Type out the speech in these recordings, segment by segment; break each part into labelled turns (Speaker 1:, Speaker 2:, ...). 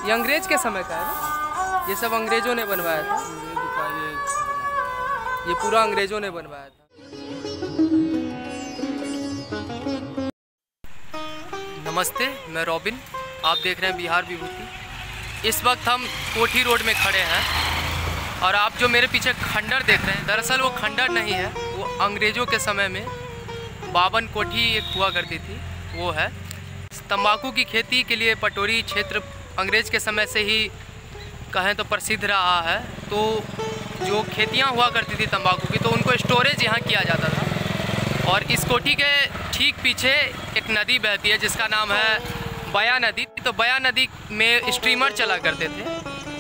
Speaker 1: ये अंग्रेज के समय का है ना? ये सब अंग्रेजों ने बनवाया था। ये पूरा अंग्रेजों ने बनवाया था। नमस्ते, मैं रॉबिन, आप देख रहे हैं बिहार विभूति। इस वक्त हम कोठी रोड में खड़े हैं और आप जो मेरे पीछे खंडर देख रहे हैं, दरअसल वो खंडर नहीं है, वो अंग्रेज़ों के समय में 52 कोठी एक हुआ करती थी, वो है। तंबाकू की खेती के लिए पटोरी क्षेत्र अंग्रेज़ के समय से ही कहें तो प्रसिद्ध रहा है। तो जो खेतियाँ हुआ करती थी तंबाकू की, तो उनको स्टोरेज यहाँ किया जाता था। और इस कोठी के ठीक पीछे एक नदी बहती है जिसका नाम है बया नदी। तो बया नदी में स्ट्रीमर चला करते थे,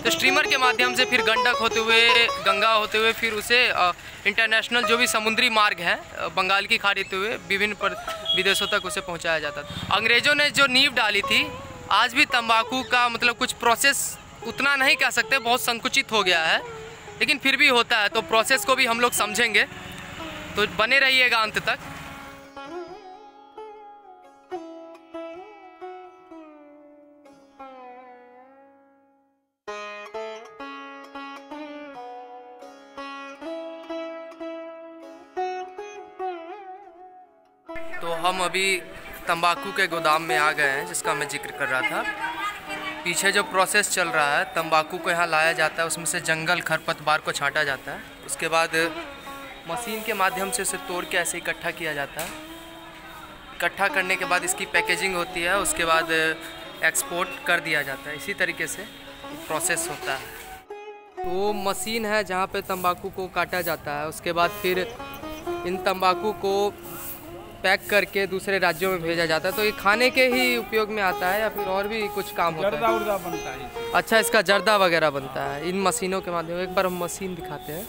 Speaker 1: तो स्ट्रीमर के माध्यम से फिर गंडक होते हुए, गंगा होते हुए, फिर उसे इंटरनेशनल जो भी समुद्री मार्ग है बंगाल की खाड़ी होते हुए विभिन्न विदेशों तक उसे पहुंचाया जाता था। अंग्रेज़ों ने जो नींव डाली थी, आज भी तंबाकू का मतलब कुछ प्रोसेस उतना नहीं कह सकते, बहुत संकुचित हो गया है, लेकिन फिर भी होता है। तो प्रोसेस को भी हम लोग समझेंगे, तो बने रहिएगा अंत तक। तो हम अभी तंबाकू के गोदाम में आ गए हैं जिसका मैं जिक्र कर रहा था। पीछे जो प्रोसेस चल रहा है, तंबाकू को यहाँ लाया जाता है, उसमें से जंगल खरपतवार को छांटा जाता है, उसके बाद मशीन के माध्यम से उसे तोड़ के ऐसे इकट्ठा किया जाता है। इकट्ठा करने के बाद इसकी पैकेजिंग होती है, उसके बाद एक्सपोर्ट कर दिया जाता है। इसी तरीके से प्रोसेस होता है। तो मशीन है जहाँ पे तंबाकू को काटा जाता है, उसके बाद फिर इन तंबाकू को पैक करके दूसरे राज्यों में भेजा जाता है। तो ये खाने के ही उपयोग में आता है या फिर और भी कुछ काम होता है?
Speaker 2: जर्दा उर्दा बनता है।
Speaker 1: अच्छा, इसका जर्दा वगैरह बनता है इन मशीनों के माध्यम। एक बार हम मशीन दिखाते हैं।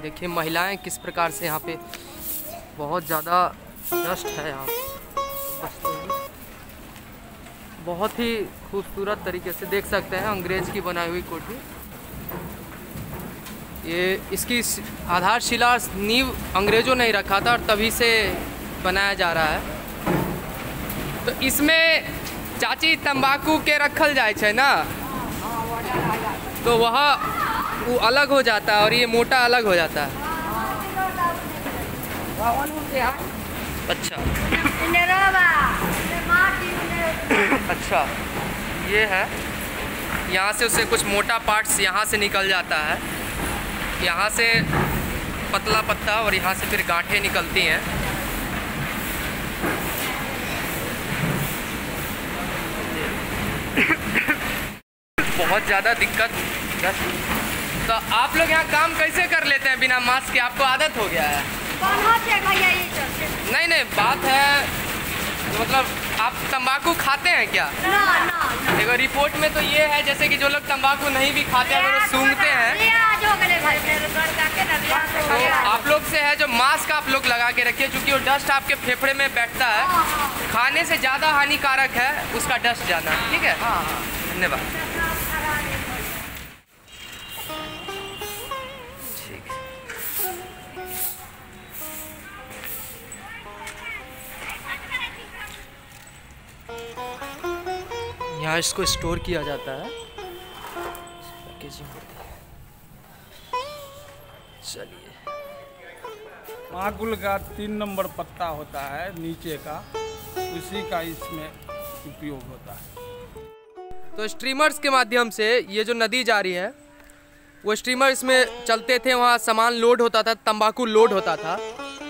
Speaker 1: देखिए महिलाएं किस प्रकार से यहाँ पे, बहुत ज़्यादा डस्ट है यहाँ, बहुत ही खूबसूरत तरीके से देख सकते हैं अंग्रेज़ की बनाई हुई कोठी। ये इसकी आधारशिला नींव अंग्रेज़ों ने ही रखा था और तभी से बनाया जा रहा है। तो इसमें चाची तंबाकू के रखल जाए छे ना, तो वह वो अलग हो जाता है और ये मोटा अलग हो जाता है। अच्छा अच्छा, ये है। यहाँ से उससे कुछ मोटा पार्ट्स यहाँ से निकल जाता है, यहाँ से पतला पत्ता, और यहाँ से फिर गांठें निकलती हैं। बहुत ज़्यादा दिक्कत। तो आप लोग यहाँ काम कैसे कर लेते हैं बिना मास्क के? आपको आदत हो गया है? नहीं, बात है मतलब आप तंबाकू खाते हैं क्या? ना। देखो रिपोर्ट में तो ये है जैसे कि जो लोग तंबाकू नहीं भी खाते अगर वो सूंघते हैं, तो आप लोग से है जो मास्क आप लोग लगा के रखिए, क्योंकि वो डस्ट आपके फेफड़े में बैठता है। खाने से ज़्यादा हानिकारक है उसका डस्ट जाना। ठीक है, धन्यवाद। यहाँ इसको स्टोर किया जाता है, पैकेजिंग होती है। चलिए,
Speaker 2: माकुल का 3 नंबर पत्ता होता है नीचे का, उसी का इसमें उपयोग होता है।
Speaker 1: तो स्ट्रीमर्स के माध्यम से ये जो नदी जा रही है, वो स्ट्रीमर इसमें चलते थे, वहाँ सामान लोड होता था, तंबाकू लोड होता था,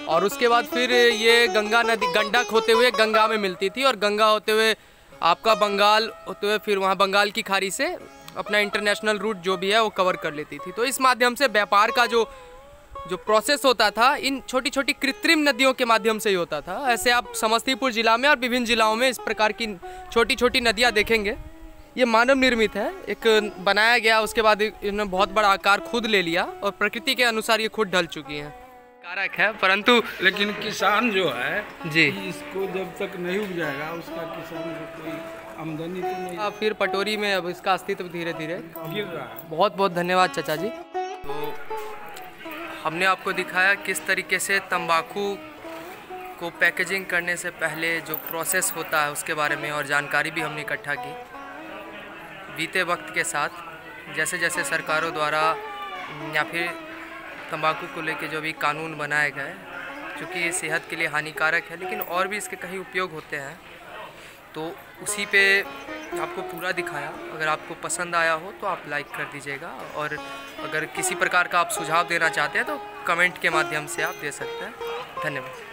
Speaker 1: और उसके बाद फिर ये गंगा नदी, गंडक होते हुए गंगा में मिलती थी, और गंगा होते हुए आपका बंगाल होते हुए फिर वहाँ बंगाल की खाड़ी से अपना इंटरनेशनल रूट जो भी है वो कवर कर लेती थी। तो इस माध्यम से व्यापार का जो प्रोसेस होता था इन छोटी छोटी कृत्रिम नदियों के माध्यम से ही होता था। ऐसे आप समस्तीपुर जिला में और विभिन्न जिलाओं में इस प्रकार की छोटी छोटी नदियाँ देखेंगे। ये मानव निर्मित है, एक बनाया गया, उसके बाद इन्होंने बहुत बड़ा आकार खुद ले लिया और प्रकृति के अनुसार ये खुद ढल चुकी हैं। कारक है, परंतु
Speaker 2: लेकिन किसान जो है
Speaker 1: जी,
Speaker 2: इसको जब तक नहीं उपजाएगा उसका किसान को कोई आमदनी तो नहीं।
Speaker 1: फिर पटोरी में अब इसका अस्तित्व धीरे धीरे
Speaker 2: गिर रहा है।
Speaker 1: बहुत बहुत धन्यवाद चाचा जी। तो हमने आपको दिखाया किस तरीके से तंबाकू इसको पैकेजिंग करने से पहले जो प्रोसेस होता है उसके बारे में और जानकारी भी हमने इकट्ठा की। बीते वक्त के साथ जैसे जैसे सरकारों द्वारा या फिर तंबाकू को लेकर जो भी कानून बनाए गए, क्योंकि ये सेहत के लिए हानिकारक है, लेकिन और भी इसके कई उपयोग होते हैं, तो उसी पे आपको पूरा दिखाया। अगर आपको पसंद आया हो तो आप लाइक कर दीजिएगा, और अगर किसी प्रकार का आप सुझाव देना चाहते हैं तो कमेंट के माध्यम से आप दे सकते हैं। धन्यवाद।